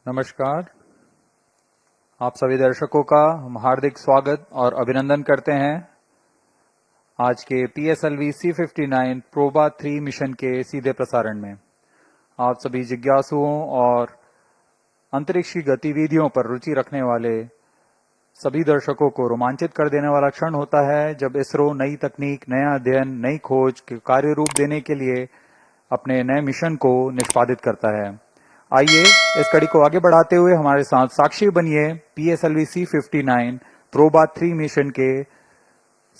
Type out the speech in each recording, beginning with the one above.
नमस्कार। आप सभी दर्शकों का हम हार्दिक स्वागत और अभिनंदन करते हैं आज के PSLV C59 प्रोबा 3 मिशन के सीधे प्रसारण में। आप सभी जिज्ञासुओं और अंतरिक्ष की गतिविधियों पर रुचि रखने वाले सभी दर्शकों को रोमांचित कर देने वाला क्षण होता है जब इसरो नई तकनीक, नया अध्ययन, नई खोज के कार्य रूप देने के लिए अपने नए मिशन को निष्पादित करता है। आइए इस कड़ी को आगे बढ़ाते हुए हमारे साथ साक्षी बनिए PSLV C59 प्रोबा 3 मिशन के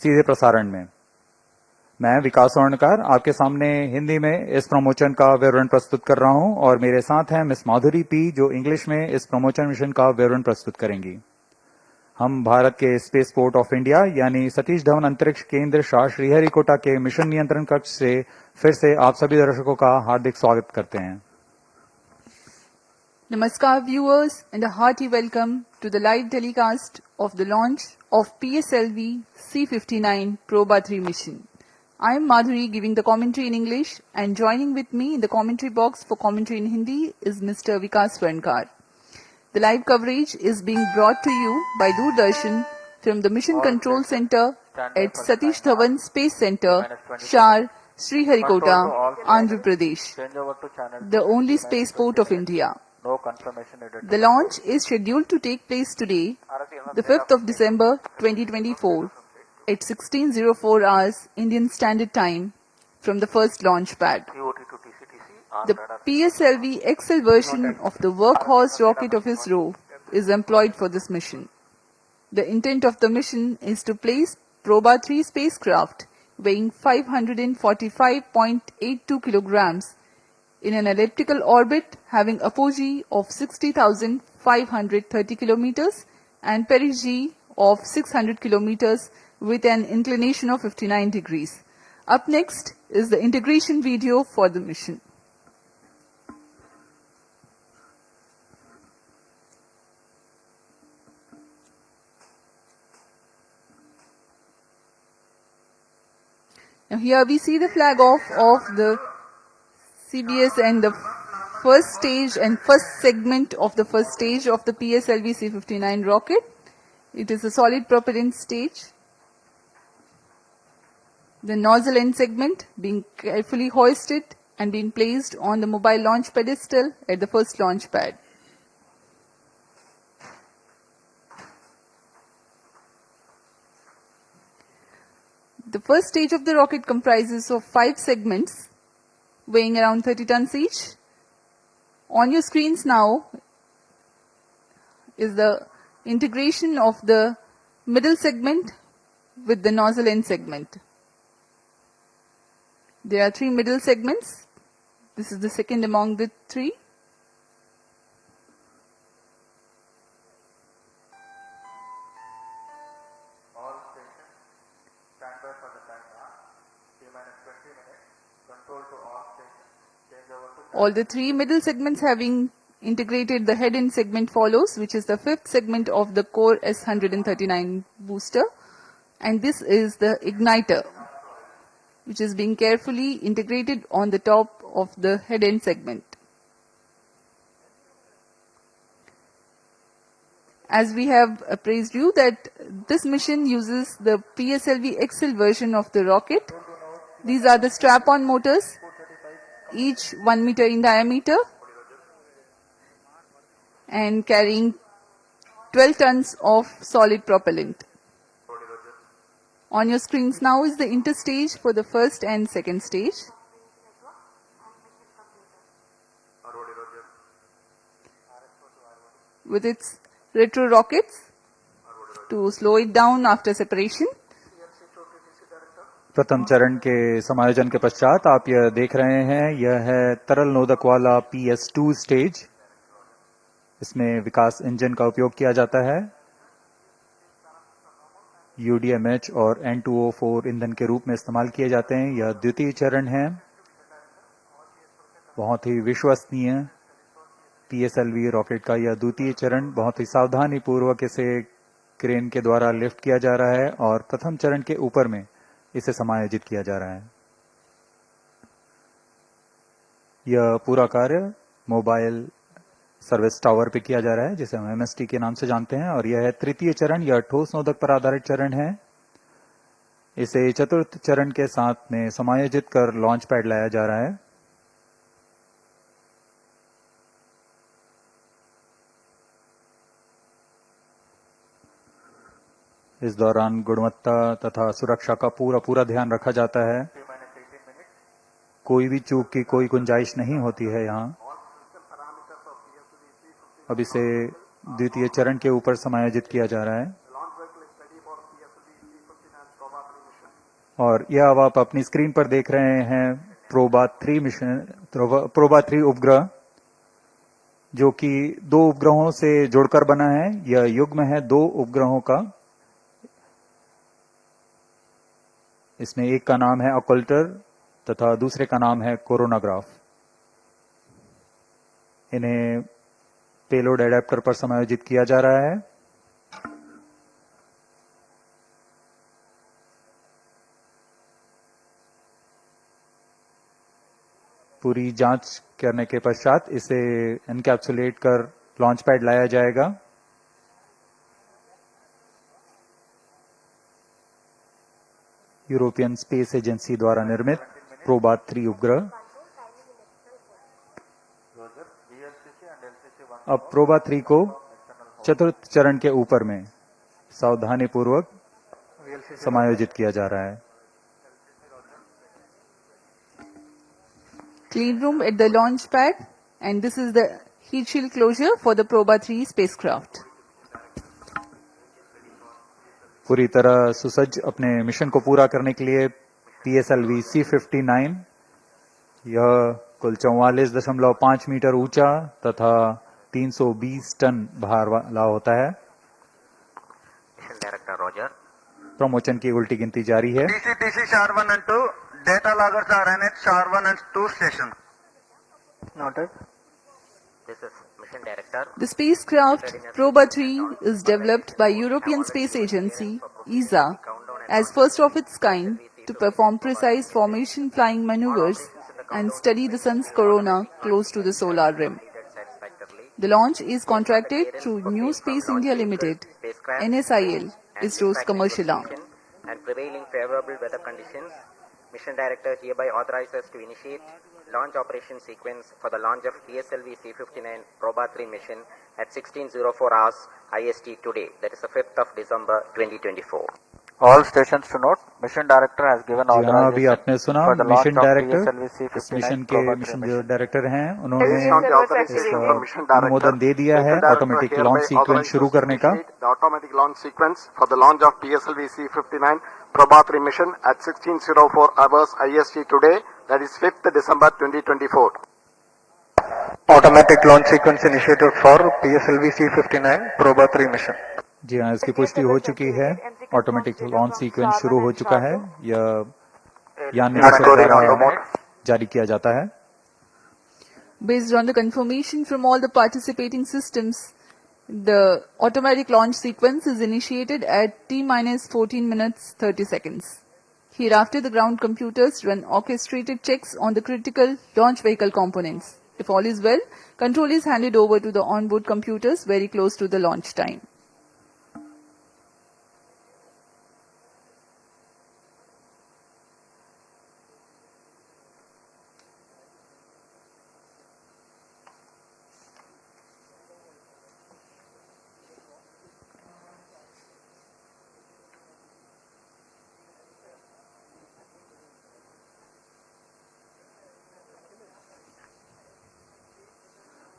सीधे प्रसारण में। मैं विकास स्वर्णकार आपके सामने हिंदी में इस प्रमोशन का विवरण प्रस्तुत कर रहा हूं और मेरे साथ हैं मिस माधुरी पी जो इंग्लिश में इस प्रमोशन मिशन का विवरण प्रस्तुत करेंगी। हम भारत के स्पेस पोर्ट ऑफ इंडिया यानी सतीश धवन अंतरिक्ष केंद्र शाह श्रीहरिकोटा के मिशन नियंत्रण कक्ष से फिर से आप सभी दर्शकों का हार्दिक स्वागत करते हैं। Namaskar viewers and a hearty welcome to the live telecast of the launch of PSLV C59 Proba 3 mission. I am Madhuri giving the commentary in English and joining with me in the commentary box for commentary in Hindi is Mr. Vikas Swarnkar. The live coverage is being brought to you by Doordarshan from the Mission Control Center at Satish Dhawan Space Center, Shar, Sriharikota, Andhra Pradesh, the only spaceport of India. No confirmation needed. The launch is scheduled to take place today, the 5th of December 2024 at 16:04 hours Indian Standard Time from the first launch pad. POT to TCTC. The PSLV XL version of the workhorse rocket of ISRO is employed for this mission. The intent of the mission is to place Proba 3 spacecraft weighing 545.82 kilograms in an elliptical orbit having apogee of 60,530 kilometers and perigee of 600 kilometers with an inclination of 59 degrees. Up next is the integration video for the mission. Now here we see the flag off of the CBS and the first stage and first segment of the first stage of the PSLV C59 rocket. It is a solid propellant stage. The nozzle end segment being carefully hoisted and being placed on the mobile launch pedestal at the first launch pad. The first stage of the rocket comprises of 5 segments weighing around 30 tons each. On your screens now is the integration of the middle segment with the nozzle end segment. There are 3 middle segments. This is the second among the 3. All stations stand by for the countdown. T-minus 20 minutes. Control to all stations. Change over to All the 3 middle segments having integrated the head end segment follows, which is the 5th segment of the Core S139 booster. And this is the igniter, which is being carefully integrated on the top of the head end segment. As we have appraised you that this mission uses the PSLV XL version of the rocket. These are the strap-on motors, each 1 meter in diameter and carrying 12 tons of solid propellant. On your screens now is the interstage for the first and second stage. With its retro rockets to slow it down after separation. प्रथम चरण के समायोजन के पश्चात आप यह देख रहे हैं, यह है तरल नोदक वाला PS2 स्टेज। इसमें विकास इंजन का उपयोग किया जाता है। UDMH और N2O4 ईंधन के रूप में इस्तेमाल किए जाते हैं। यह द्वितीय चरण है। बहुत ही विश्वसनीय PSLV रॉकेट का यह द्वितीय चरण बहुत ही सावधानी पूर्वक इसे क्रेन के द्वारा लिफ्ट किया जा रहा है और प्रथम चरण के ऊपर में इसे समायोजित किया जा रहा है। यह पूरा कार्य मोबाइल सर्विस टावर पे किया जा रहा है, जिसे हम MST के नाम से जानते हैं, और यह है तृतीय चरण या ठोस नोदक पर आधारित चरण है। इसे चतुर्थ चरण के साथ में समायोजित कर लॉन्च पैड लाया जा रहा है। इस दौरान गुणवत्ता तथा सुरक्षा का पूरा ध्यान रखा जाता है। T minus 18 minutes. कोई भी चूक की कोई गुंजाइश नहीं होती है यहाँ। अब इसे द्वितीय चरण के ऊपर समायोजित किया जा रहा है, और यह अब आप अपनी स्क्रीन पर देख रहे हैं प्रोबा 3 मिशन, प्रोबा 3 उपग्रह, जो कि 2 उपग्रहों से जुड़कर बना है। यह युग्म है 2 उपग्रहों का। इसमें एक का नाम है ऑकल्टर तथा दूसरे का नाम है कोरोनाग्राफ। इन्हें पेलोड एडेप्टर पर समायोजित किया जा रहा है। पूरी जांच करने के पश्चात इसे एनकैप्सुलेट कर लॉन्च पैड लाया जाएगा। यूरोपियन स्पेस एजेंसी द्वारा निर्मित प्रोबा 3 उपग्रह। Roger. VLCC and LCC 1 अब प्रोबा 3 को चतुर्थ चरण के ऊपर में सावधानी पूर्वक समायोजित किया जा रहा है। Clean room at the launch pad, and this is the heat shield closure for the Proba 3 spacecraft. पूरी तरह सुसज्ज अपने मिशन को पूरा करने के लिए PSLV C59, यह कुल 44.5 मीटर ऊंचा तथा 320 टन भार वाला होता है। Mission Director Roger. प्रमोशन की उल्टी गिनती जारी है। TC SHAR 1 and 2, data loggers are ran at SHAR 1 and 2 stations. Noted. This is Mission Director. The spacecraft Proba 3 is developed by European Space Agency (ESA) as first of its kind to perform precise formation flying maneuvers and study the sun's corona close to the solar rim. Satisfactorily. The launch is contracted through New Space India Limited (NSIL), ISRO's commercial arm. And prevailing favorable weather conditions, Mission Director hereby authorizes to initiate launch operation sequence for the launch of PSLV C59 Proba 3 mission at 16:04 hours IST today, that is the 5th of December 2024. All stations to note, Mission Director has given जी हाँ, अभी authorization आपने सुना for the launch mission of director, PSLV इस C59 mission के Proba 3 mission mission. Director हैं, उन्होंने Based on the authorization from Mission Director, अनुमोदन दे दिया है Mission Director automatic hereby launch sequence authorizes शुरू to करने का। initiate the automatic launch sequence for the launch of PSLV C59 Proba 3 mission at 16:04 hours IST today, that is 5th December 2024. Automatic launch sequence initiated for PSLV C59 Proba 3 mission. जी हाँ, इसकी पुष्टि हो चुकी है। Automatic launch sequence शुरू हो चुका है। यह यान निदेशक द्वारा जारी किया जाता है। Based on the confirmation from all the participating systems, the automatic launch sequence is initiated at T-14 minutes 30 seconds. Hereafter, the ground computers run orchestrated checks on the critical launch vehicle components. If all is well, control is handed over to the onboard computers very close to the launch time.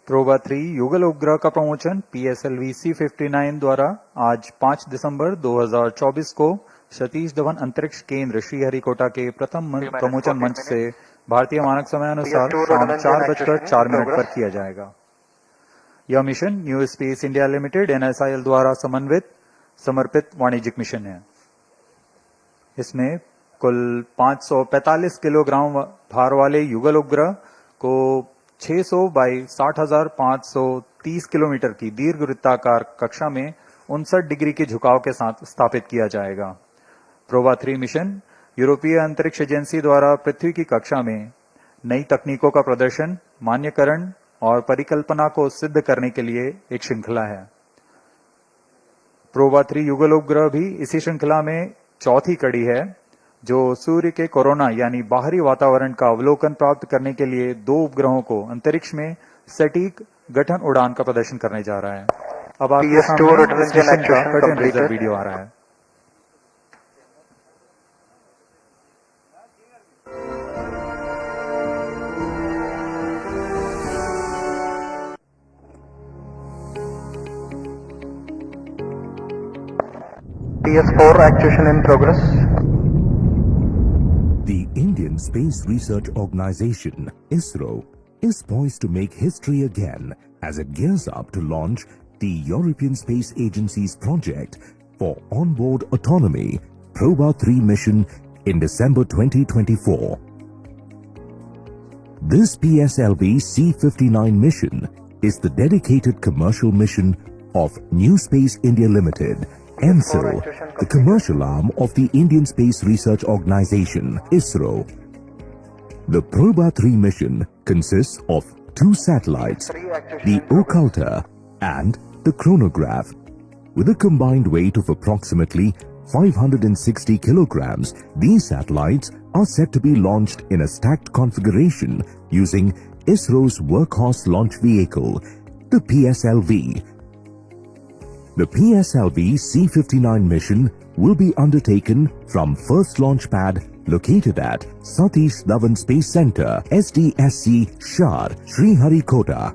PROBA 3 युगल उपग्रह का promotion PSLV C59 द्वारा आज 5 दिसंबर 2024 को सतीश धवन अंतरिक्ष केंद्र श्रीहरिकोटा के प्रथम प्रमोशन मंच से भारतीय मानक समय अनुसार शाम 4:04 पर किया जाएगा। यह mission new space India limited NSIL द्वारा समर्पित वाणिज्यिक मिशन है। इसमें कुल 545 किलोग्राम भार वाले युगल उपग्रह को 600 बाई 60,530 किलोमीटर की दीर्घ वृत्ताकार कक्षा में 59 डिग्री के झुकाव के साथ स्थापित किया जाएगा। प्रोबा 3 मिशन यूरोपीय अंतरिक्ष एजेंसी द्वारा पृथ्वी की कक्षा में नई तकनीकों का प्रदर्शन, मान्यकरण और परिकल्पना को सिद्ध करने के लिए एक श्रृंखला है। प्रोबा 3 युगल उपग्रह भी इसी श्रृंखला में चौथी कड़ी है, जो सूर्य के कोरोना यानी बाहरी वातावरण का अवलोकन प्राप्त करने के लिए 2 उपग्रहों को अंतरिक्ष में सटीक गठन उड़ान का प्रदर्शन करने जा रहा है। अब आपके PS2 सामने return इस मिशन का acquisition curtain raiser completed. Video आ रहा है। PS4 acquisition in progress. The Indian Space Research Organization, ISRO, is poised to make history again as it gears up to launch the European Space Agency's project for onboard autonomy Proba 3 mission in December 2024. This PSLV C-59 mission is the dedicated commercial mission of New Space India Limited, NSIL, the commercial arm of the Indian Space Research Organization, ISRO. The Proba 3 mission consists of 2 satellites, the Occulta and the Chronograph. With a combined weight of approximately 560 kilograms, these satellites are set to be launched in a stacked configuration using ISRO's workhorse launch vehicle, the PSLV. The PSLV C-59 mission will be undertaken from first launch pad located at Satish Dhawan Space Center, SDSC Shar, Sriharikota.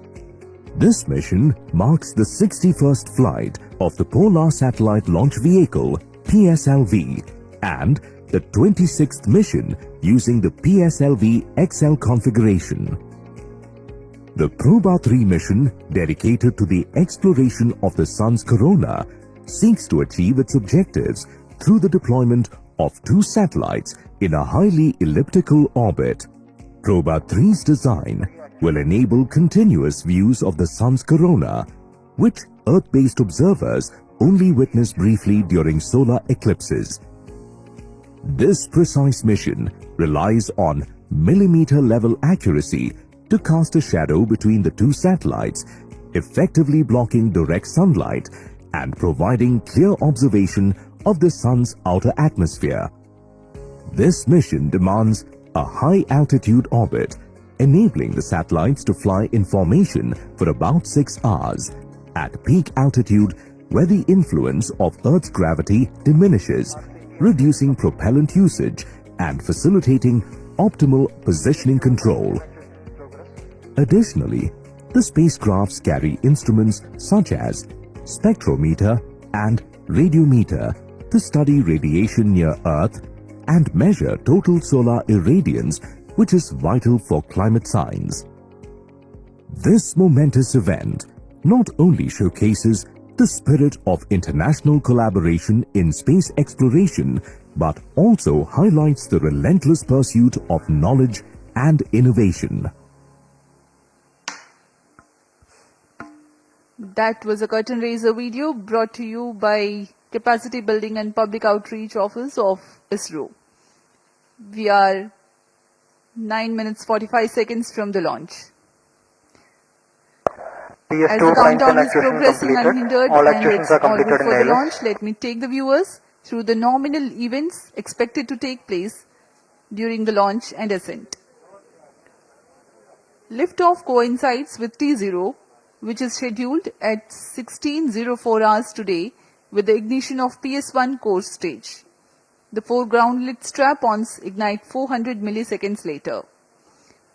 This mission marks the 61st flight of the Polar Satellite Launch Vehicle, PSLV, and the 26th mission using the PSLV XL configuration. The Proba 3 mission, dedicated to the exploration of the Sun's corona, seeks to achieve its objectives through the deployment of 2 satellites in a highly elliptical orbit. Proba 3's design will enable continuous views of the Sun's corona, which Earth-based observers only witness briefly during solar eclipses. This precise mission relies on millimeter-level accuracy to cast a shadow between the 2 satellites, effectively blocking direct sunlight and providing clear observation of the Sun's outer atmosphere. This mission demands a high-altitude orbit, enabling the satellites to fly in formation for about 6 hours at peak altitude, where the influence of Earth's gravity diminishes, reducing propellant usage and facilitating optimal positioning control. Additionally, the spacecrafts carry instruments such as spectrometer and radiometer to study radiation near Earth and measure total solar irradiance, which is vital for climate science. This momentous event not only showcases the spirit of international collaboration in space exploration, but also highlights the relentless pursuit of knowledge and innovation. That was a curtain raiser video brought to you by Capacity Building and Public Outreach Office of ISRO. We are 9 minutes 45 seconds from the launch. As PS2 the science countdown and is acquisition progressing completed. unhindered All and acquisitions it's are all good completed for in the ALS. launch, let me take the viewers through the nominal events expected to take place during the launch and ascent. Liftoff coincides with T0, which is scheduled at 16:04 hours today with the ignition of PS1 core stage. The 4 ground-lit strap-ons ignite 400 milliseconds later.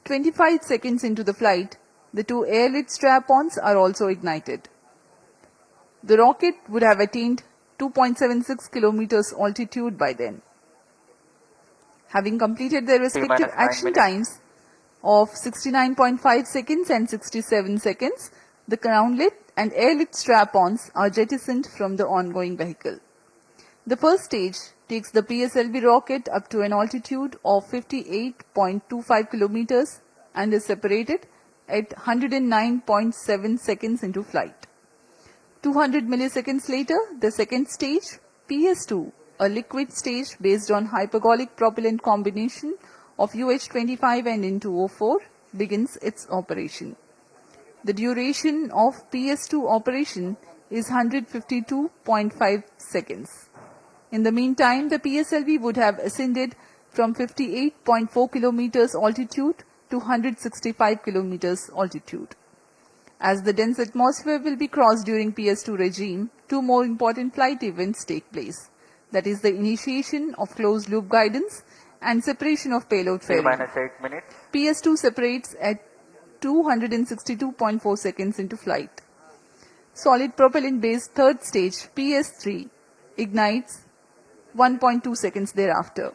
25 seconds into the flight, the 2 air-lit strap-ons are also ignited. The rocket would have attained 2.76 kilometers altitude by then. Having completed their respective minus 9 action minutes. times of 69.5 seconds and 67 seconds, the ground-lit and air-lit strap-ons are jettisoned from the ongoing vehicle. The first stage takes the PSLV rocket up to an altitude of 58.25 kilometers and is separated at 109.7 seconds into flight. 200 milliseconds later, the second stage, PS2, a liquid stage based on hypergolic propellant combination of UH-25 and N2O4, begins its operation. The duration of PS2 operation is 152.5 seconds. In the meantime, the PSLV would have ascended from 58.4 kilometers altitude to 165 kilometers altitude. As the dense atmosphere will be crossed during PS2 regime, two more important flight events take place. That is the initiation of closed loop guidance and separation of payload T fairing. minus 8 minutes. PS2 separates at 262.4 seconds into flight. Solid propellant based third stage PS3 ignites 1.2 seconds thereafter.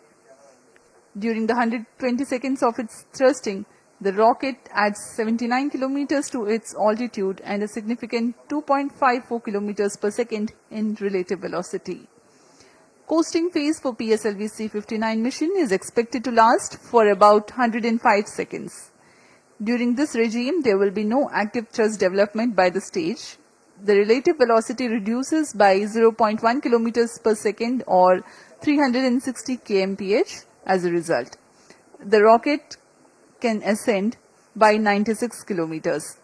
During the 120 seconds of its thrusting, the rocket adds 79 kilometers to its altitude and a significant 2.54 kilometers per second in relative velocity. Coasting phase for PSLV C-59 mission is expected to last for about 105 seconds. During this regime, there will be no active thrust development by the stage. The relative velocity reduces by 0.1 kilometers per second or 360 kmph as a result. The rocket can ascend by 96 kilometers.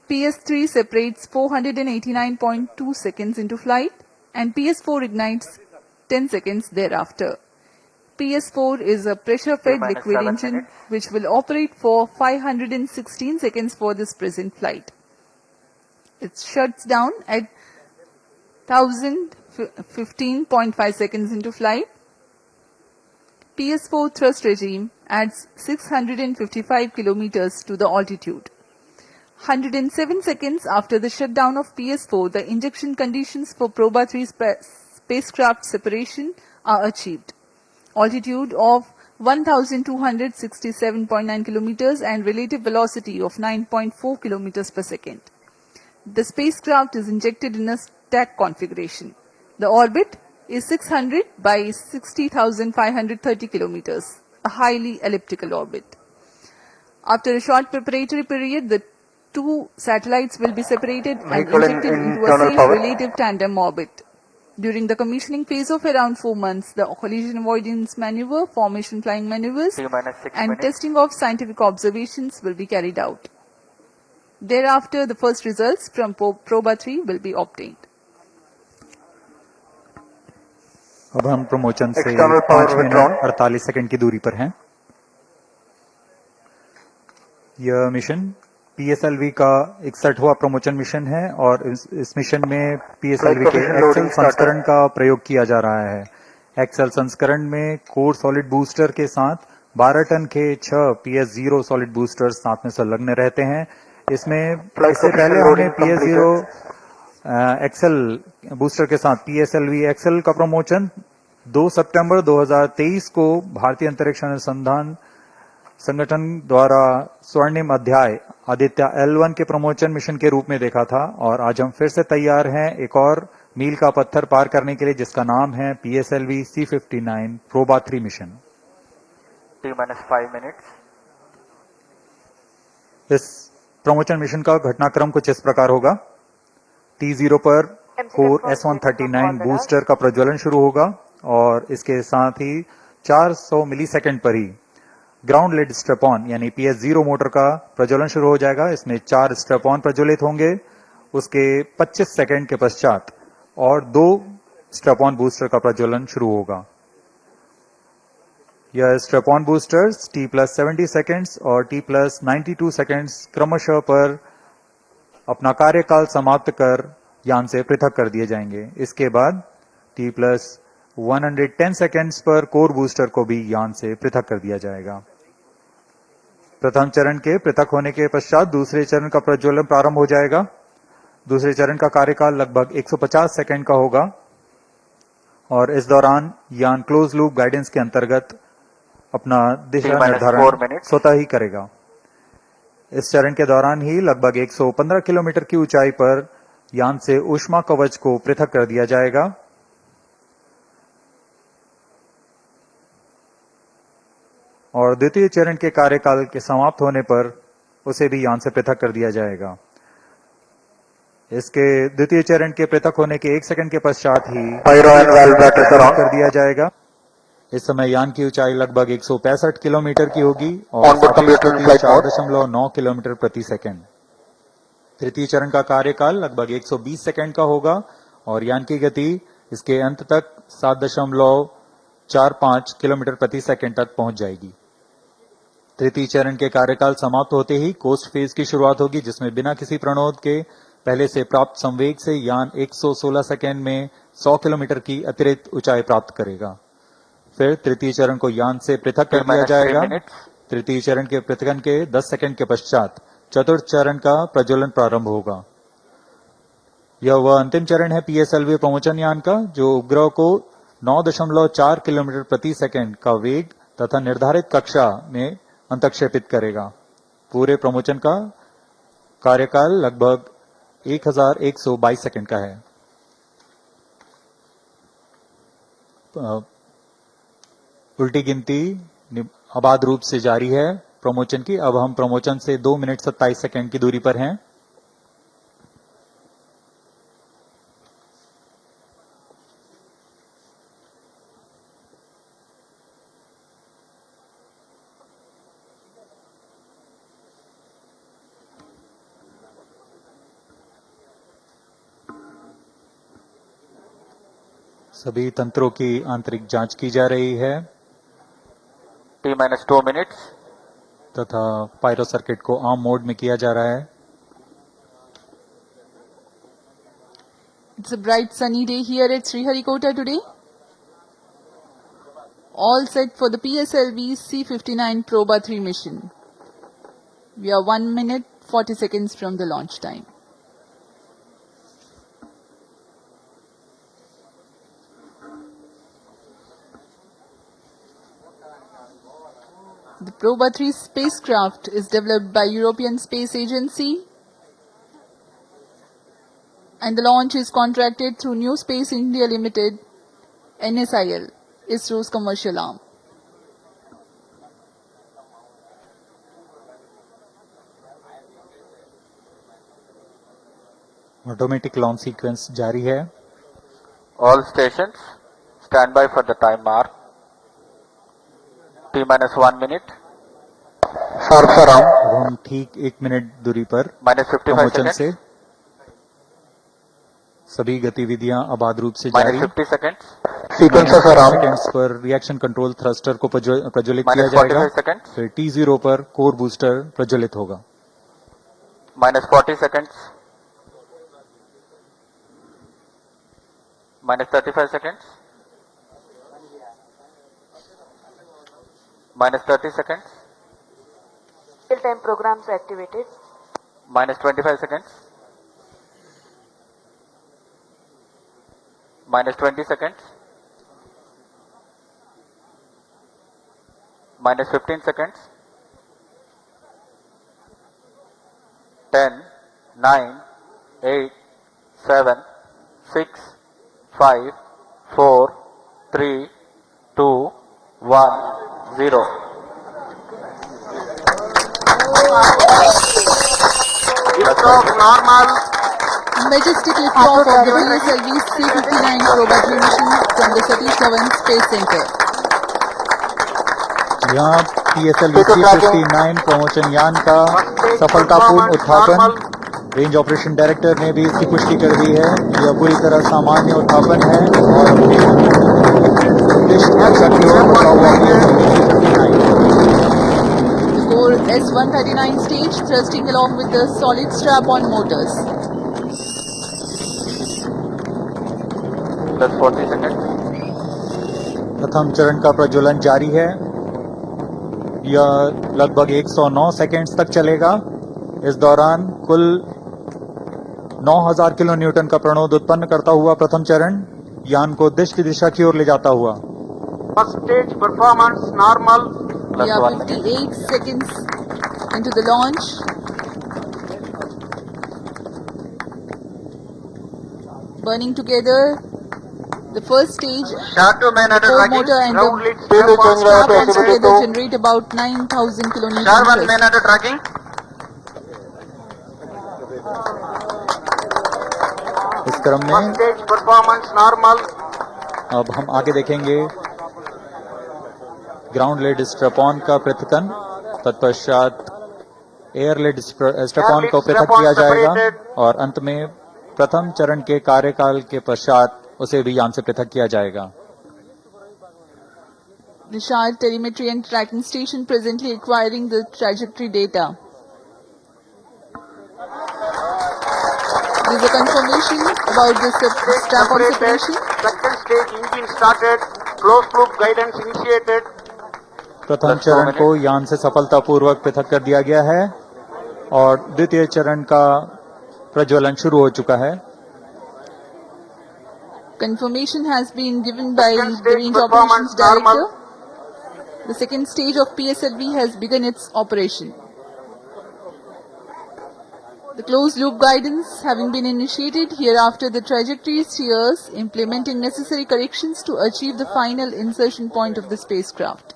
PS3 separates 489.2 seconds into flight and PS4 ignites 10 seconds thereafter. PS4 is a pressure-fed T-minus liquid 7 engine minutes. which will operate for 516 seconds for this present flight. It shuts down at 1015.5 seconds into flight. PS4 thrust regime adds 655 kilometers to the altitude. 107 seconds after the shutdown of PS4, the injection conditions for Proba 3 spacecraft separation are achieved. Altitude of 1267.9 kilometers and relative velocity of 9.4 kilometers per second. The spacecraft is injected in a stack configuration. The orbit is 600 by 60,530 kilometers, a highly elliptical orbit. After a short preparatory period, the two satellites will be separated and Vehicle injected into a internal safe power. relative tandem orbit. During the commissioning phase of around 4 months, the collision avoidance maneuver, formation flying maneuvers, T minus 6 and minutes. testing of scientific observations will be carried out. Thereafter, the first results from Proba 3 will be obtained. अब हम प्रमोचन से External power 5 minute withdrawn. 48 second की दूरी पर हैं। यह mission PSLV का 61वां प्रमोचन mission है और इस मिशन में PSLV के Flight एक्सेल loading संस्करण का प्रयोग किया जा रहा है। एक्सेल संस्करण में कोर सॉलिड बूस्टर के साथ 12 टन के 6 PS0 सॉलिड बूस्टर्स साथ में संलग्न रहते हैं। इसमें इससे पहले हमने PS0 एक्सेल बूस्टर के साथ PSLV एक्सेल का प्रमोचन 2 सितंबर 2023 को भारतीय अंतरिक्ष अनुसंधान संगठन द्वारा स्वर्णिम अध्याय आदित्य L1 के प्रमोचन मिशन के रूप में देखा था और आज हम फिर से तैयार हैं एक और मील का पत्थर पार करने के लिए जिसका नाम है PSLV C-59 PROBA 3 mission. T minus 5 minutes. इस प्रमोचन मिशन का घटनाक्रम कुछ इस प्रकार होगा। T0 पर कोर S139 बूस्टर का प्रज्वलन शुरू होगा और इसके साथ ही 400 मिलीसेकंड पर ही ग्राउंड लेड स्ट्रेप-ऑन यानी PS0 मोटर का प्रज्वलन शुरू हो जाएगा। इसमें 4 स्ट्रेप-ऑन प्रज्वलित होंगे। उसके 25 सेकंड के पश्चात और 2 स्ट्रेप-ऑन बूस्टर का प्रज्वलन शुरू होगा। यह स्ट्रेप-ऑन बूस्टर्स T+70 सेकंड्स और T+92 सेकंड्स क्रमशः पर अपना कार्यकाल समाप्त कर यान से पृथक कर दिए जाएंगे। इसके बाद T+110 सेकंड्स पर कोर बूस्टर को भी यान से पृथक कर दिया जाएगा। प्रथम चरण के पृथक होने के पश्चात दूसरे चरण का प्रज्वलन प्रारंभ हो जाएगा। दूसरे चरण का कार्यकाल लगभग 150 सेकंड का होगा और इस दौरान यान क्लोज लूप गाइडेंस के अंतर्गत अपना दिशा T-4 निर्धारण minutes. स्वतः ही करेगा। इस चरण के दौरान ही लगभग 115 किलोमीटर की ऊंचाई पर यान से ऊष्मा कवच को पृथक कर दिया जाएगा। और द्वितीय चरण के कार्यकाल के समाप्त होने पर उसे भी यान से पृथक कर दिया जाएगा। इसके द्वितीय चरण के पृथक होने के 1 सेकंड के पश्चात ही Pyro and valve batteries are on. कर दिया जाएगा। इस समय यान की ऊंचाई लगभग 165 किलोमीटर की होगी और Onboard computer flight mode. 4.9 kilometre प्रति सेकंड। तृतीय चरण का कार्यकाल लगभग 120 सेकंड का होगा और यान की गति इसके अंत तक 7.45 किलोमीटर प्रति सेकंड तक पहुंच जाएगी। तृतीय चरण के कार्यकाल समाप्त होते ही कोस्ट फेज की शुरुआत होगी, जिसमें बिना किसी प्रणोद के पहले से प्राप्त संवेग से यान 116 सेकंड में 100 किलोमीटर की अतिरिक्त ऊंचाई प्राप्त करेगा। फिर तृतीय चरण को यान से पृथक कर दिया जाएगा। तृतीय चरण के पृथकन के 10 सेकंड के पश्चात चतुर्थ चरण का प्रज्वलन प्रारंभ होगा। यह वह अंतिम चरण है पीएसएलवी प्रमोचन यान का, जो उपग्रह को 9.4 किलोमीटर प्रति सेकंड का वेग तथा निर्धारित कक्षा में अंतक्षेपित करेगा। पूरे प्रमोचन का कार्यकाल लगभग 1122 सेकंड का है। उल्टी गिनती अबाध रूप से जारी है प्रमोचन की। अब हम प्रमोचन से 2 मिनट 27 सेकंड की दूरी पर हैं। सभी तंत्रों की आंतरिक जांच की जा रही है T-2 minutes. तथा पायरो सर्किट को आर्म मोड में किया जा रहा है। It's a bright sunny day here at Sriharikota today. All set for the PSLV C-59 Proba 3 mission. We are 1 minute 40 seconds from the launch time. The Proba 3 spacecraft is developed by European Space Agency and the launch is contracted through New Space India Limited, NSIL, ISRO's commercial arm. Automatic launch sequence जारी है। All stations stand by for the time mark. T-1 minute. Sharp around. अब हम ठीक 1 minute दूरी पर -55 प्रमोचन seconds. से सभी गतिविधियां अबाध रूप से जारी। -50 seconds. Sequences around. सेकंड्स पर रिएक्शन कंट्रोल थ्रस्टर को प्रज्वलित किया -45 जाएगा। seconds. फिर T0 पर कोर बूस्टर प्रज्वलित होगा। -40 seconds. -35 seconds. -30 seconds. Real-time programs activated. -25 seconds. -20 seconds. -15 seconds. 10, 9, 8, 7, 6, 5, 4, 3, 2, 1, 0. Liftoff normal. Majestic liftoff of the PSLV C-59 Proba 3 mission from the Satish Dhawan Space Center. यहाँ PSLV C-59 प्रमोचन यान का सफलतापूर्ण उत्थापन range operation director ने भी इसकी पुष्टि कर दी है। यह पूरी तरह सामान्य उत्थापन है और The core S-139 stage thrusting along with the solid strap-on motors. +40 seconds. प्रथम चरण का प्रज्वलन जारी है। यह लगभग 109 सेकेंड्स तक चलेगा। इस दौरान कुल 9000 किलो न्यूटन का प्रणोद उत्पन्न करता हुआ प्रथम चरण यान को दिश की दिशा की ओर ले जाता हुआ। First stage performance normal. We are 58 seconds into the launch. Burning together the first stage, Shadow man at core tracking. motor and Ground the lead Speed strap on change strap rate on is together strap. generate about 9,000 kilonewton Sharp thrust. man at tracking. इस क्रम First में stage performance normal. अब हम आगे देखेंगे ground lead strap on का पृथकन, तत्पश्चात airlift स्टेपॉन को पृथक किया जाएगा और अंत में प्रथम चरण के कार्यकाल के पश्चात उसे भी यान से पृथक किया जाएगा। The Shard telemetry and tracking station presently acquiring the trajectory data. There is a confirmation about the strap-on separation. Second stage engine started. Closed loop guidance initiated. प्रथम चरण को यान से सफलतापूर्वक पृथक कर दिया गया है और द्वितीय चरण का प्रज्वलन शुरू हो चुका है। Confirmation has been given by the Range Operations Director. The second stage of PSLV has begun its operation. The closed loop guidance having been initiated, hereafter the trajectory steers implementing necessary corrections to achieve the final insertion point of the spacecraft.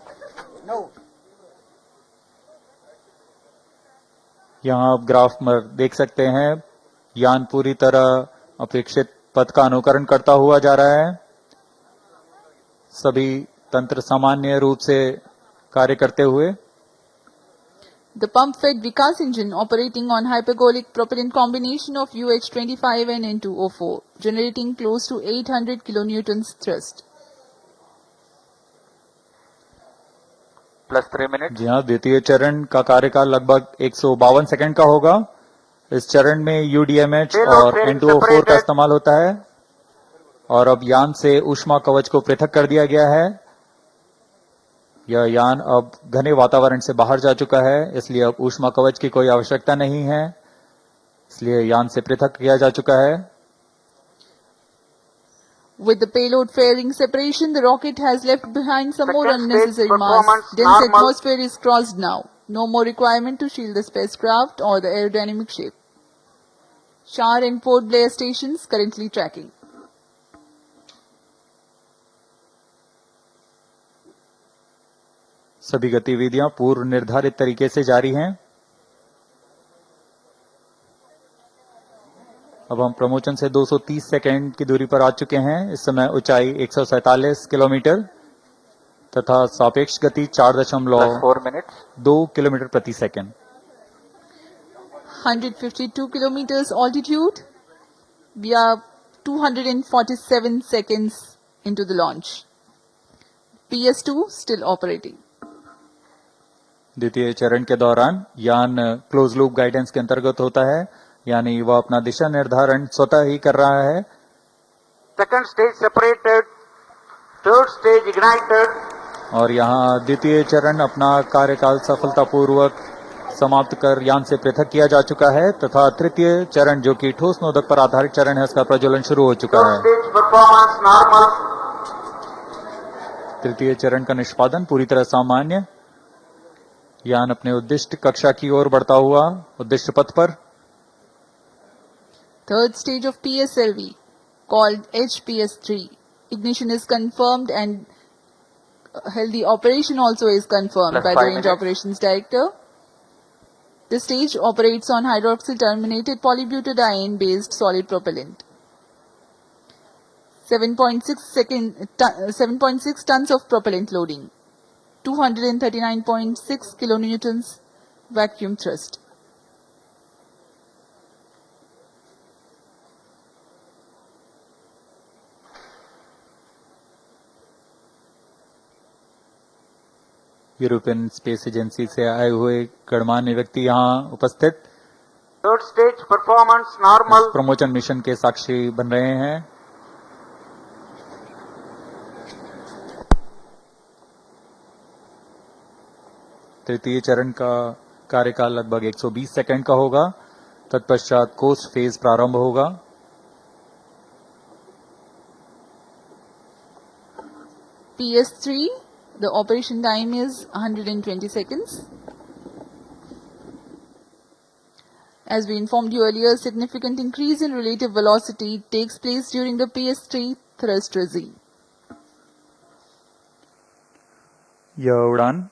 यहाँ आप graph में देख सकते हैं यान पूरी तरह अपेक्षित पथ का अनुकरण करता हुआ जा रहा है। सभी तंत्र सामान्य रूप से कार्य करते हुए। The pump-fed Vikas engine operating on hypergolic propellant combination of UH-25 and N2O4, generating close to 800 kilonewtons thrust. +3 minutes. जी हाँ, द्वितीय चरण का कार्यकाल लगभग 152 सेकंड का होगा। इस चरण में UDMH और N2O4 का इस्तेमाल होता है और अब यान से ऊष्मा कवच को पृथक कर दिया गया है। यह यान अब घने वातावरण से बाहर जा चुका है, इसलिए अब ऊष्मा कवच की कोई आवश्यकता नहीं है, इसलिए यान से पृथक किया जा चुका है। With the payload fairing separation, the rocket has left behind some more unnecessary mass. Dense atmosphere is crossed now. No more requirement to shield the spacecraft or the aerodynamic shape. Char and Port Blair stations currently tracking. सभी गतिविधियां पूर्व निर्धारित तरीके से जारी हैं। अब हम प्रमोशन से 230 सेकंड की दूरी पर आ चुके हैं। इस समय ऊंचाई 147 किलोमीटर तथा सापेक्ष गति 4 minutes. 4.2 किलोमीटर प्रति second. 152 kilometers altitude. We are 247 seconds into the launch. PS2 still operating. द्वितीय चरण के दौरान यान क्लोज लूप गाइडेंस के अंतर्गत होता है, यानी वह अपना दिशा निर्धारण स्वतः ही कर रहा है। Second stage separated. Third stage ignited. और यहाँ द्वितीय चरण अपना कार्यकाल सफलतापूर्वक समाप्त कर यान से पृथक किया जा चुका है तथा तृतीय चरण जो कि ठोस नोदक पर आधारित चरण है, उसका प्रज्वलन शुरू हो चुका Third है। stage performance normal. तृतीय चरण का निष्पादन पूरी तरह सामान्य। यान अपने उद्दिष्ट कक्षा की ओर बढ़ता हुआ उद्दिष्ट पथ पर। Third stage of PSLV, called HPS3. Ignition is confirmed and healthy operation also is confirmed by the +5 Range minutes. Operations Director. The stage operates on hydroxyl terminated polybutadiene based solid propellant. 7.6 tons of propellant loading. 239.6 kilonewtons vacuum thrust. European space agency से आए हुए गणमान्य व्यक्ति यहाँ उपस्थित Third stage performance normal. Promotion mission के साक्षी बन रहे हैं। तृतीय चरण का कार्यकाल लगभग 120 सेकंड का होगा। तत्पश्चात कोस्ट फेज प्रारंभ होगा। PS3, the operation time is 120 seconds. As we informed you earlier, significant increase in relative velocity takes place during the PS3 thrust regime. यह उड़ान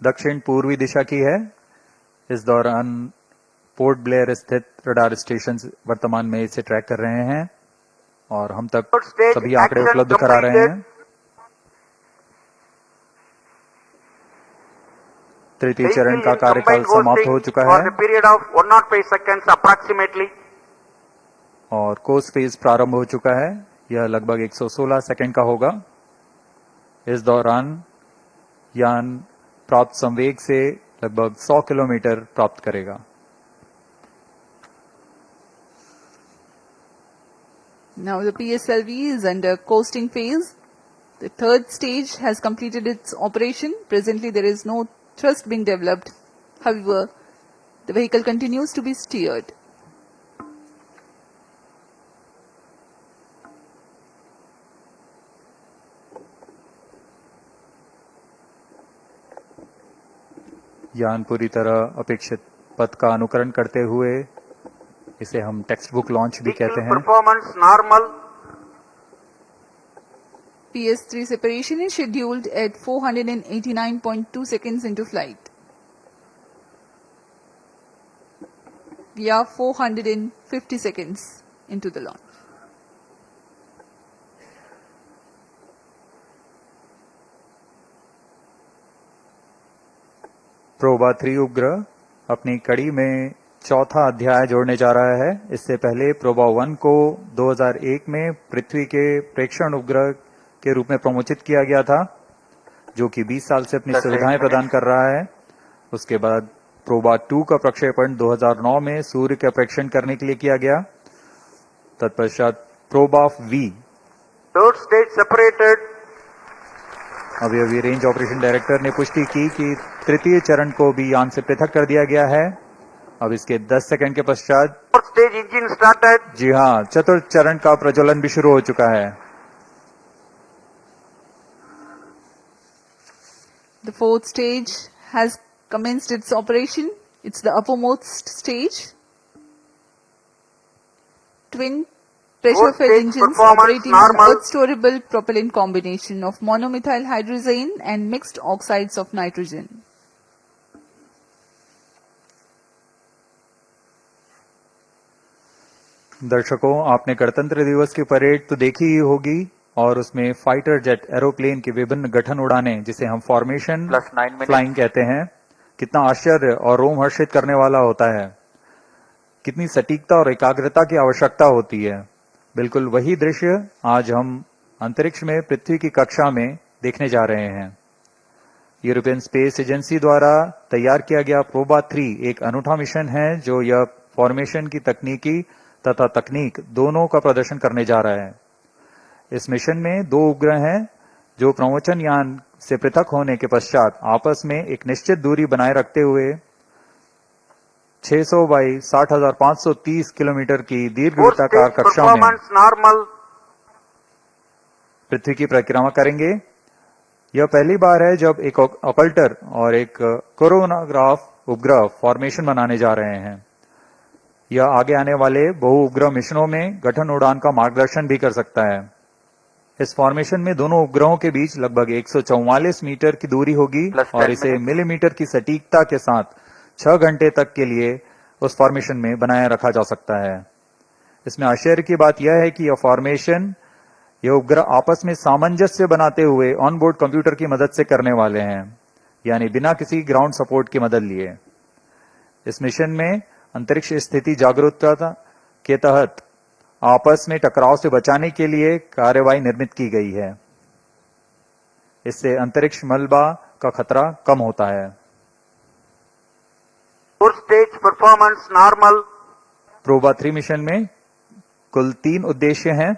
दक्षिण पूर्वी दिशा की है। इस दौरान पोर्ट ब्लेयर स्थित रडार स्टेशन वर्तमान में इसे ट्रैक कर रहे हैं और हम तक सभी आंकड़े उपलब्ध करा रहे हैं। तृतीय Vehicle चरण का in कार्यकाल combined समाप्त हो hosting चुका for है a period of 105 seconds approximately. और कोर्स फेज प्रारंभ हो चुका है। यह लगभग 116 सेकंड का होगा। इस दौरान यान प्राप्त संवेग से लगभग 100 किलोमीटर प्राप्त करेगा। Now the PSLV is under coasting phase. The third stage has completed its operation. Presently there is no thrust being developed. However, the vehicle continues to be steered. यान पूरी तरह अपेक्षित पथ का अनुकरण करते हुए, इसे हम टेक्स्ट बुक लॉन्च भी कहते Vehicle हैं, performance normal. PS3 separation is scheduled at 489.2 seconds into flight. We are 450 seconds into the launch. PROBA 3 उपग्रह अपनी कड़ी में चौथा अध्याय जोड़ने जा रहा है। इससे पहले प्रोबा 1 को 2001 में पृथ्वी के प्रेक्षण उपग्रह के रूप में प्रमोचित किया गया था, जो कि 20 साल से अपनी सुविधाएं प्रदान कर रहा है। उसके बाद प्रोबा 2 का प्रक्षेपण 2009 में सूर्य का प्रेक्षण करने के लिए किया गया। तत्पश्चात PROBA V Third stage separated. अभी रेंज ऑपरेशन डायरेक्टर ने पुष्टि की कि तृतीय चरण को भी यान से पृथक कर दिया गया है। अब इसके 10 सेकंड के पश्चात Fourth stage engine started. जी हाँ, चतुर्थ चरण का प्रज्वलन भी शुरू हो चुका है। The fourth stage has commenced its operation. It's the uppermost stage. Twin pressure-fed Fourth stage engines performance operating on normal. earth-storable propellant combination of monomethyl hydrazine and mixed oxides of nitrogen. दर्शकों, आपने गणतंत्र दिवस की parade तो देखी ही होगी और उसमें फाइटर जेट एरोप्लेन के विभिन्न गठन उड़ाने, जिसे हम फॉर्मेशन फ्लाइंग कहते हैं, कितना आश्चर्य और रोमहर्षित करने वाला होता है। कितनी सटीकता और एकाग्रता की आवश्यकता होती है। बिल्कुल वही दृश्य आज हम अंतरिक्ष में पृथ्वी की कक्षा में देखने जा रहे हैं। यूरोपियन स्पेस एजेंसी द्वारा तैयार किया गया प्रोबा 3 एक अनूठा मिशन है, जो यह फॉर्मेशन की तकनीकी तथा तकनीक दोनों का प्रदर्शन करने जा रहा है। इस मिशन में 2 उपग्रह हैं, जो प्रमोचन यान से पृथक होने के पश्चात आपस में एक निश्चित दूरी बनाए रखते हुए 600 बाई 60,530 किलोमीटर की दीर्घ Fourth वृत्ताकार stage कक्षा में performance normal. पृथ्वी की परिक्रमा करेंगे। यह पहली बार है जब एक ऑकल्टर और एक कोरोनाग्राफ उपग्रह फॉर्मेशन बनाने जा रहे हैं। यह आगे आने वाले बहु उपग्रह मिशनों में गठन उड़ान का मार्गदर्शन भी कर सकता है। इस फॉर्मेशन में दोनों उपग्रहों के बीच लगभग 144 मीटर की दूरी होगी और इसे मिलीमीटर की सटीकता के साथ 6 घंटे तक के लिए उस फॉर्मेशन में बनाए रखा जा सकता है। इसमें आश्चर्य की बात यह है कि यह उपग्रह आपस में सामंजस्य बनाते हुए ऑनबोर्ड कंप्यूटर की मदद से करने वाले हैं, यानी बिना किसी ग्राउंड सपोर्ट की मदद लिए। इस मिशन में अंतरिक्ष स्थिति जागरूकता के तहत आपस में टकराव से बचाने के लिए कार्यवाही निर्मित की गई है। इससे अंतरिक्ष मलबा का खतरा कम होता है। Fourth stage performance normal. PROBA 3 mission में कुल 3 उद्देश्य हैं।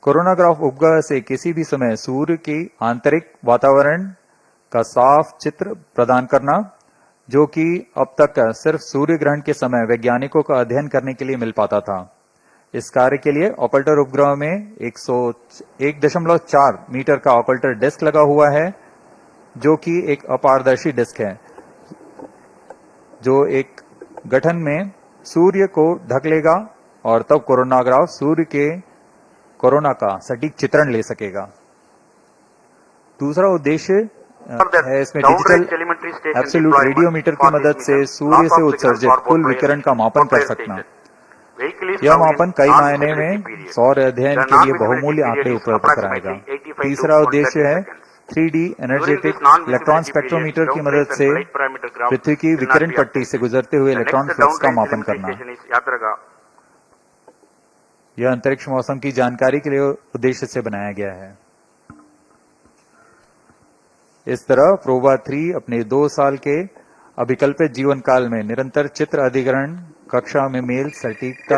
कोरोनाग्राफ उपग्रह से किसी भी समय सूर्य की आंतरिक वातावरण का साफ चित्र प्रदान करना, जो कि अब तक सिर्फ सूर्य ग्रहण के समय वैज्ञानिकों का अध्ययन करने के लिए मिल पाता था। इस कार्य के लिए ऑकल्टर उपग्रह में 1.4 मीटर का ऑकल्टर डिस्क लगा हुआ है, जो कि एक अपारदर्शी डिस्क है, जो एक गठन में सूर्य को ढक लेगा और तब कोरोनाग्राफ सूर्य के कोरोना का सटीक चित्रण ले सकेगा। दूसरा उद्देश्य है इसमें डिजिटल एब्सोल्यूट रेडियोमीटर की मदद से सूर्य से उत्सर्जित कुल विकिरण का मापन कर सकना। यह मापन कई मायने में सौर अध्ययन के लिए बहुमूल्य आंकड़े उपलब्ध कराएगा। तीसरा उद्देश्य है 3D एनर्जेटिक इलेक्ट्रॉन स्पेक्ट्रोमीटर की मदद से पृथ्वी की विकिरण पट्टी से गुजरते हुए इलेक्ट्रॉन फ्लक्स का मापन करना। यह अंतरिक्ष मौसम की जानकारी के लिए उद्देश्य से बनाया गया है। इस तरह प्रोबा 3 अपने 2 साल के अभिकल्पित जीवन काल में निरंतर चित्र अधिग्रहण, कक्षा में मेल, सटीकता,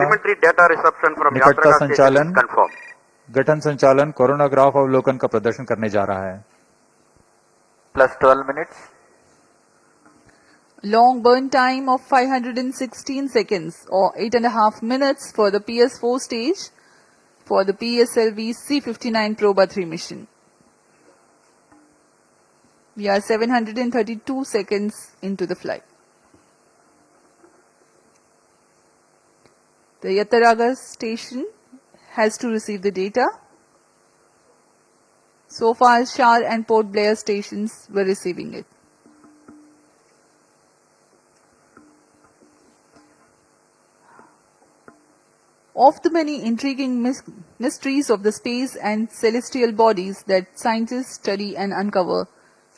निकटता संचालन, गठन संचालन, कोरोनाग्राफ अवलोकन का प्रदर्शन करने जा रहा है। Plus 12 minutes. Long burn time of 516 seconds or 8.5 minutes for the PS4 stage for the PSLV C59 Proba 3 mission. We are 732 seconds into the flight. The Yataraga station has to receive the data. So far, Shar and Port Blair stations were receiving it. Of the many intriguing mysteries of the space and celestial bodies that scientists study and uncover,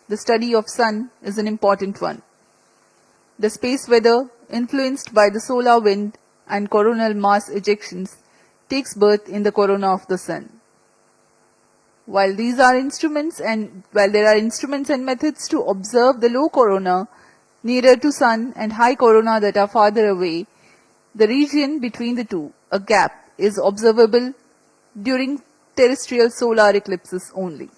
the study of sun is an important one. The space weather, influenced by the solar wind and coronal mass ejections, takes birth in the corona of the sun. While there are instruments and methods to observe the low corona nearer to sun and high corona that are farther away, the region between the two, a gap, is observable during terrestrial solar eclipses only.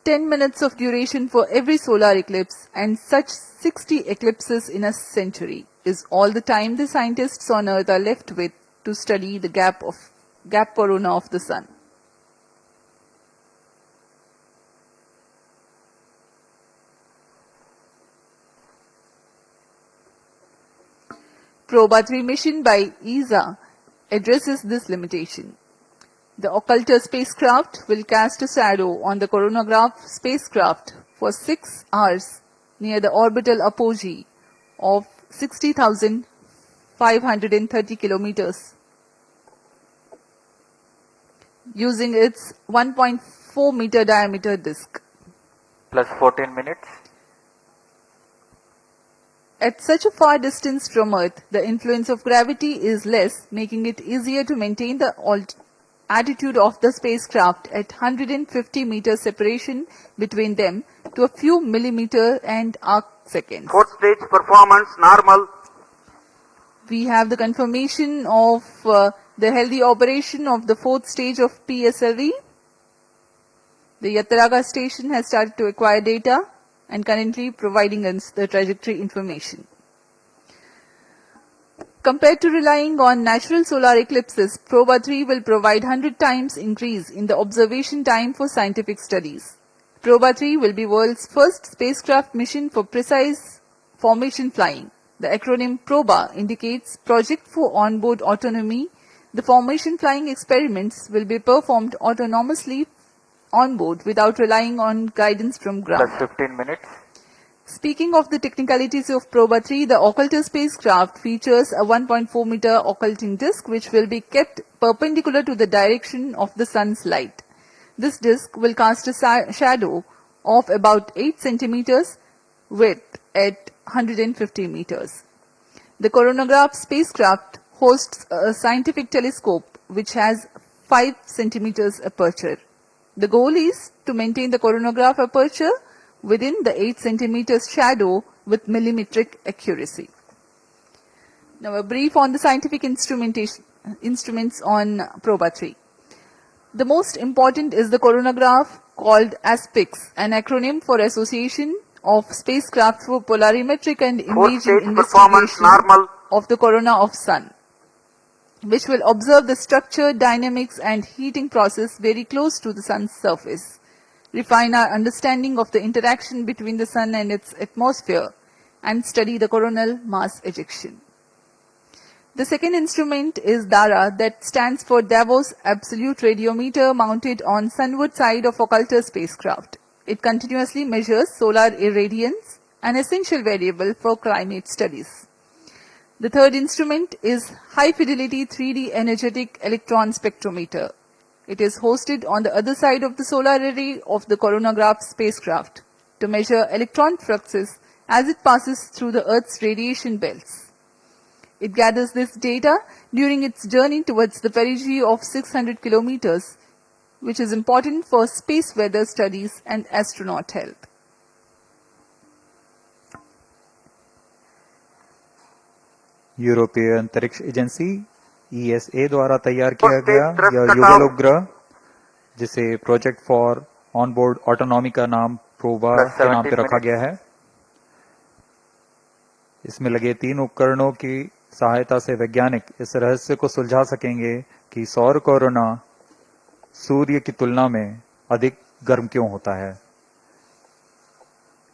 10 minutes of duration for every solar eclipse and such 60 eclipses in a century is all the time the scientists on Earth are left with to study the gap corona of the sun. Proba 3 mission by ESA addresses this limitation. The occulter spacecraft will cast a shadow on the coronagraph spacecraft for 6 hours near the orbital apogee of 60,530 kilometers using its 1.4 meter diameter disk. Plus 14 minutes. At such a far distance from Earth, the influence of gravity is less, making it easier to maintain the attitude of the spacecraft at 150 meter separation between them to a few millimeter and arc seconds. Fourth stage performance normal. We have the confirmation of the healthy operation of the 4th stage of PSLV. The Yataraga station has started to acquire data and currently providing us the trajectory information. Compared to relying on natural solar eclipses, Proba 3 will provide 100 times increase in the observation time for scientific studies. Proba 3 will be world's first spacecraft mission for precise formation flying. The acronym PROBA indicates Project for Onboard Autonomy. The formation flying experiments will be performed autonomously on board without relying on guidance from ground. Plus 15 minutes. Speaking of the technicalities of Proba 3, the occulter spacecraft features a 1.4 meter occulting disk which will be kept perpendicular to the direction of the sun's light. This disk will cast a shadow of about 8 centimeters width at 150 meters. The coronagraph spacecraft hosts a scientific telescope which has 5 centimeters aperture. The goal is to maintain the coronagraph aperture within the 8 centimeters shadow with millimetric accuracy. Now a brief on the scientific instruments on Proba 3. The most important is the coronagraph called ASPIX, an acronym for Association of Spacecraft for Polarimetric and Imaging Investigation of the Corona of Sun, which will observe the structure, dynamics and heating process very close to the sun's surface, refine our understanding of the interaction between the sun and its atmosphere, and study the coronal mass ejection. The second instrument is DARA, that stands for Davos Absolute Radiometer, mounted on sunward side of occulter spacecraft. It continuously measures solar irradiance, an essential variable for climate studies. The third instrument is High Fidelity 3D Energetic Electron Spectrometer. It is hosted on the other side of the solar array of the coronagraph spacecraft to measure electron fluxes as it passes through the Earth's radiation belts. It gathers this data during its journey towards the perigee of 600 kilometers, which is important for space weather studies and astronaut health. यूरोपीय अंतरिक्ष agency ESA द्वारा तैयार किया गया यह युगल उपग्रह, जिसे प्रोजेक्ट फॉर ऑनबोर्ड ऑटोनॉमी का नाम प्रोबा के नाम पे रखा गया है। इसमें लगे 3 उपकरणों की सहायता से वैज्ञानिक इस रहस्य को सुलझा सकेंगे कि सौर कोरोना सूर्य की तुलना में अधिक गर्म क्यों होता है।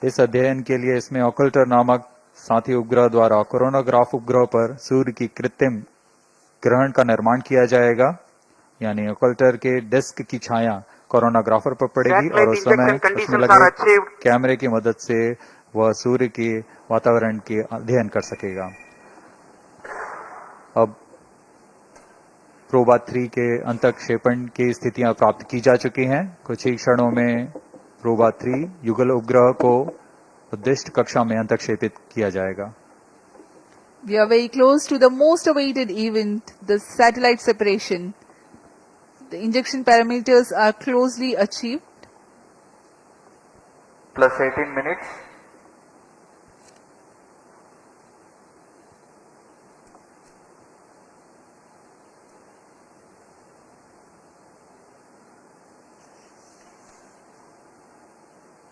इस अध्ययन के लिए इसमें ऑकल्टर नामक साथी उपग्रह द्वारा कोरोनाग्राफ उपग्रह पर सूर्य की कृत्रिम ग्रहण का निर्माण किया जाएगा, यानी ऑकल्टर के डिस्क की छाया कोरोनाग्राफर पर पड़ेगी और उस समय उसमें लगे कैमरे की मदद से वह सूर्य के वातावरण के अध्ययन कर सकेगा। अब प्रोबा 3 के अंतःक्षेपण की स्थितियां प्राप्त की जा चुकी हैं। कुछ ही क्षणों में प्रोबा 3 युगल उपग्रह को उद्दिष्ट कक्षा में अंतःक्षेपित किया जाएगा। We are very close to the most awaited event, the satellite separation. The injection parameters are closely achieved. Plus 18 minutes.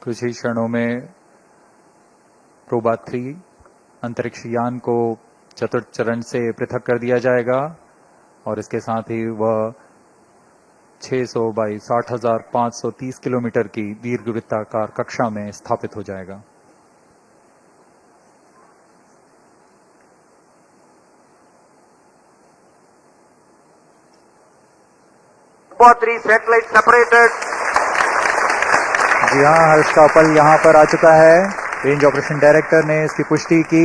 कुछ ही क्षणों में प्रोबा 3 अंतरिक्ष यान को चतुर्थ चरण से पृथक कर दिया जाएगा और इसके साथ ही वह 600 बाई 60,530 किलोमीटर की दीर्घवृत्ताकार कक्षा में स्थापित हो जाएगा। Proba 3 satellite separated. जी हाँ, हर्ष का पल यहाँ पर आ चुका है। रेंज ऑपरेशन डायरेक्टर ने इसकी पुष्टि की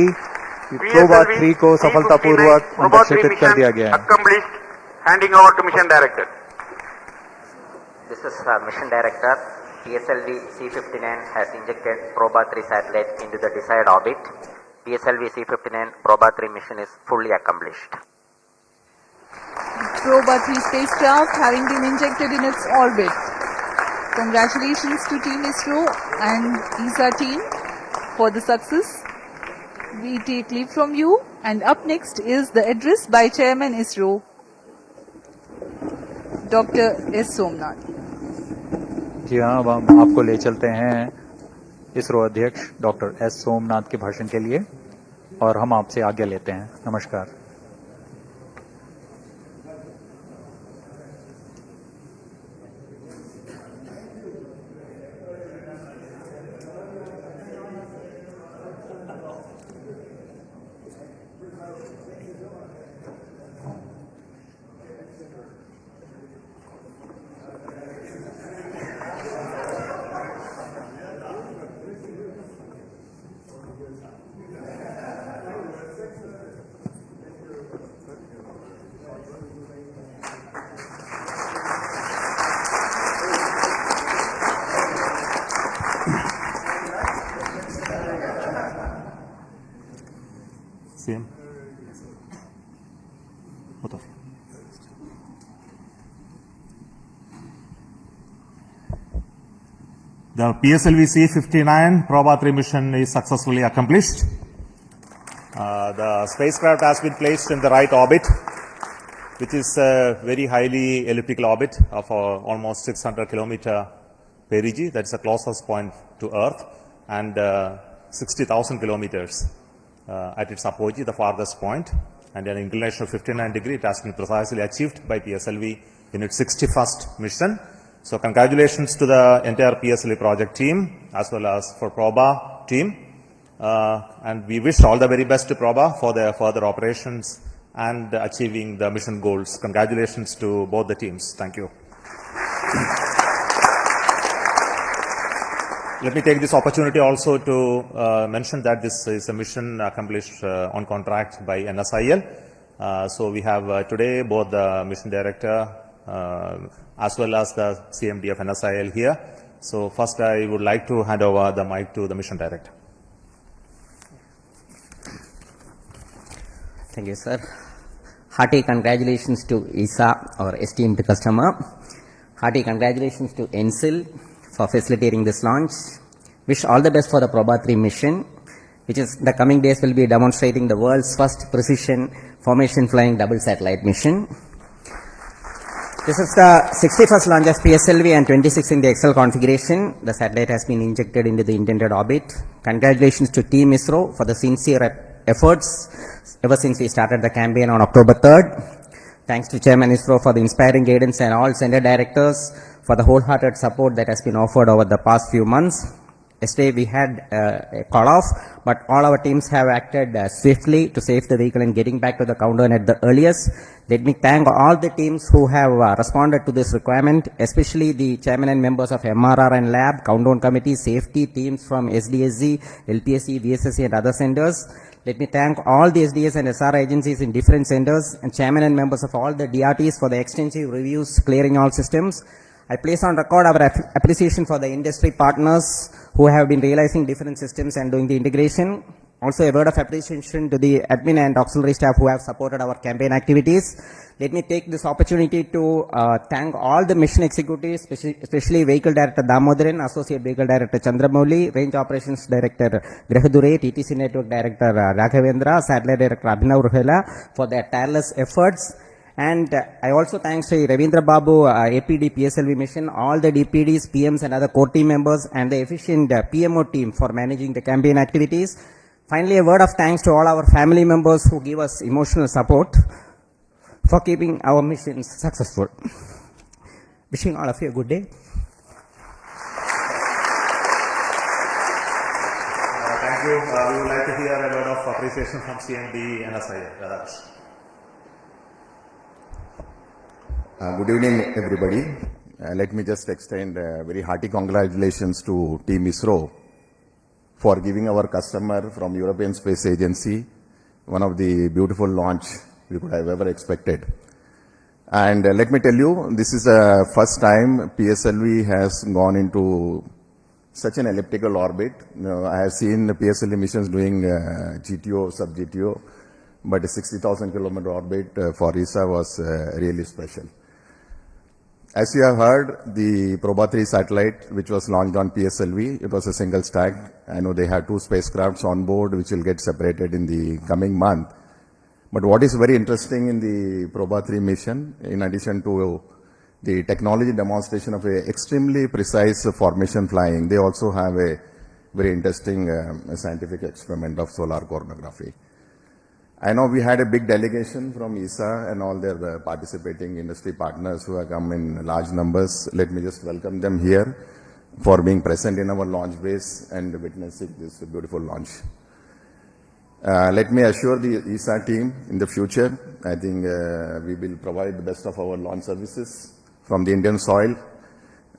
कि प्रोबा 3 को सफलतापूर्वक अंतःक्षेपित कर दिया गया है। Accomplished. Handing over to mission director. This is mission director. PSLV C59 has injected Proba 3 satellite into the desired orbit. PSLV C59 Proba 3 mission is fully accomplished. Proba 3 spacecraft having been injected in its orbit. Congratulations to Team ISRO and ESA team for the success. We take leave from you, and up next is the address by Chairman ISRO, Dr. S. Somnath. जी हाँ, अब हम आपको ले चलते हैं इसरो अध्यक्ष doctor S Somnath के भाषण के लिए और हम आपसे आज्ञा लेते हैं। नमस्कार। Same. Both of you. The PSLV C59 Proba 3 mission is successfully accomplished. The spacecraft has been placed in the right orbit, which is a very highly elliptical orbit of almost 600 kilometer perigee. That's the closest point to Earth, and 60,000 kilometers at its apogee, the farthest point, and an inclination of 59 degrees. It has been precisely achieved by PSLV in its 61st mission. So congratulations to the entire PSLV project team as well as for Proba team. And we wish all the very best to Proba for their further operations and achieving the mission goals. Congratulations to both the teams. Thank you. Let me take this opportunity also to mention that this is a mission accomplished on contract by NSIL. So we have today both the mission director as well as the CMD of NSIL here. So first I would like to hand over the mic to the Mission Director. Thank you, sir. Hearty congratulations to ISA, our esteemed customer. Hearty congratulations to ENSIL for facilitating this launch. Wish all the best for the Proba 3 mission, which is the coming days will be demonstrating the world's first precision formation flying double satellite mission. This is the 61st launch of PSLV and 26 in the XL configuration. The satellite has been injected into the intended orbit. Congratulations to Team ISRO for the sincere efforts ever since we started the campaign on October 3rd. Thanks to Chairman ISRO for the inspiring guidance and all center directors for the wholehearted support that has been offered over the past few months. Yesterday we had a call off, but all our teams have acted swiftly to save the vehicle and getting back to the countdown at the earliest. Let me thank all the teams who have responded to this requirement, especially the chairman and members of MRR and Lab, countdown committee, safety teams from SDSZ, LPSC, VSSC and other centers. Let me thank all the SDS and SR agencies in different centers and chairman and members of all the DRTs for the extensive reviews clearing all systems. I place on record our appreciation for the industry partners who have been realizing different systems and doing the integration. Also a word of appreciation to the admin and auxiliary staff who have supported our campaign activities. Let me take this opportunity to thank all the mission executives, especially Vehicle Director Damodaran, Associate Vehicle Director Chandramouli, Range Operations Director Grihadure, TTC Network Director Raghavendra, Satellite Director Abhinav Ruhela for their tireless efforts. And I also thank Sri Ravindra Babu, APD PSLV mission, all the DPDs, PMs and other core team members and the efficient PMO team for managing the campaign activities. Finally, a word of thanks to all our family members who give us emotional support for keeping our missions successful. Wishing all of you a good day. Thank you. We would like to hear a word of appreciation from CMD and NSIL. Good evening, everybody. Let me just extend very hearty congratulations to Team ISRO for giving our customer from European Space Agency one of the beautiful launch we could have ever expected. And let me tell you, this is the first time PSLV has gone into such an elliptical orbit. I have seen the PSLV missions doing GTO, sub-GTO, but a 60,000 kilometer orbit for ESA was really special. As you have heard, the Proba 3 satellite, which was launched on PSLV, it was a single stack. I know they have two spacecrafts on board, which will get separated in the coming month. But what is very interesting in the Proba 3 mission, in addition to the technology demonstration of a extremely precise formation flying, they also have a very interesting scientific experiment of solar coronagraphy. I know we had a big delegation from ESA and all their participating industry partners who have come in large numbers. Let me just welcome them here for being present in our launch base and witnessing this beautiful launch. Let me assure the ESA team in the future, I think we will provide the best of our launch services from the Indian soil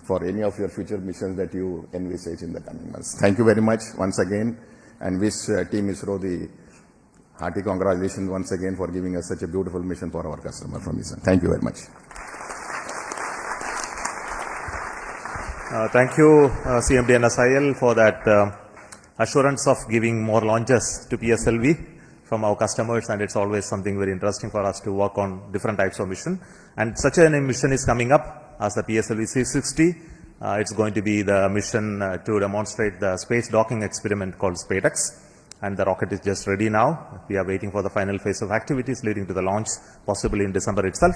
for any of your future missions that you envisage in the coming months. Thank you very much once again, and wish Team ISRO the hearty congratulations once again for giving us such a beautiful mission for our customer from ISRO. Thank you very much. Thank you, CMD and SIL, for that assurance of giving more launches to PSLV from our customers, and it's always something very interesting for us to work on different types of mission. And such a mission is coming up as the PSLV C60. It's going to be the mission to demonstrate the space docking experiment called SpaceX. And the rocket is just ready now. We are waiting for the final phase of activities leading to the launch, possibly in December itself.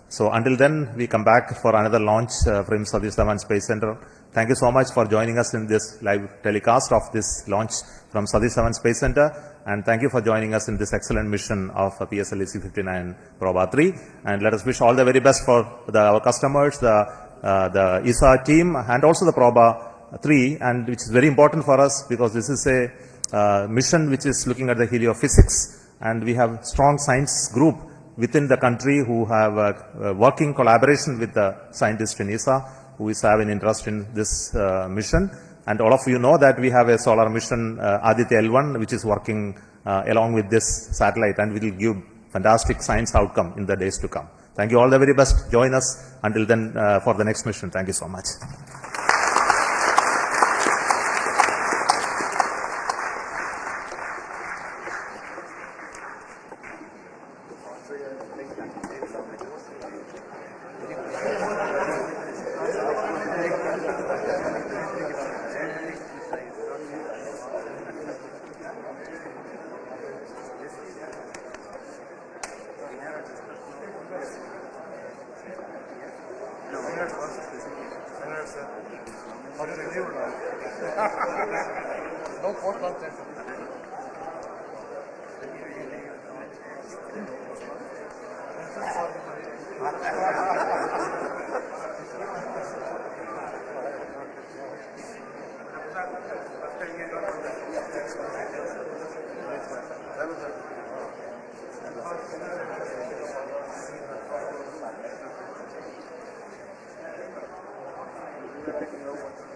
So until then, we come back for another launch from Satish Dhawan Space Center. Thank you so much for joining us in this live telecast of this launch from Satish Dhawan Space Center. And thank you for joining us in this excellent mission of PSLV C59 Proba 3. And let us wish all the very best for our customers, the ESA team, and also the Proba 3, and which is very important for us because this is a mission which is looking at the heliophysics, and we have strong science group within the country who have working collaboration with the scientists in ESA who is having interest in this mission. And all of you know that we have a solar mission, Aditya L1, which is working along with this satellite, and will give fantastic science outcome in the days to come. Thank you all the very best. Join us until then for the next mission. Thank you so much. Thank you.